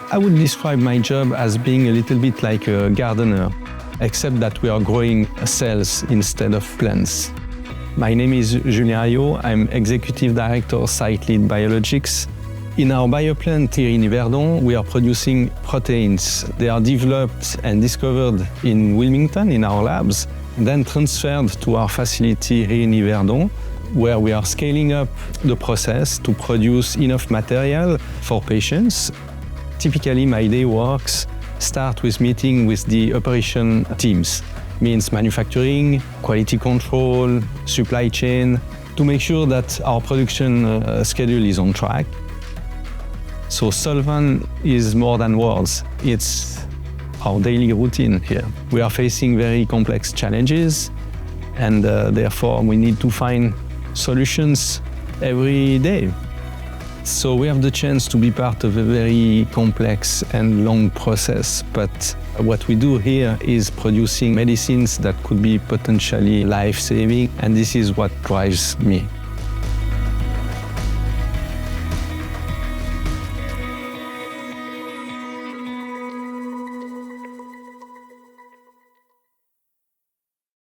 I would describe my job as being a little bit like a gardener, except that we are growing cells instead of plants. My name is Julien Hayoz. I'm Executive Director of Site Lead Biologics. In our BioPlant here in Yverdon, we are producing proteins. They are developed and discovered in Wilmington in our labs, then transferred to our facility here in Yverdon, where we are scaling up the process to produce enough material for patients. Typically, my day works start with meeting with the operation teams, means manufacturing, quality control, supply chain, to make sure that our production schedule is on track. So Solvan is more than words. It's our daily routine here. We are facing very complex challenges, and therefore we need to find solutions every day. So we have the chance to be part of a very complex and long process, but what we do here is producing medicines that could be potentially life-saving, and this is what drives me.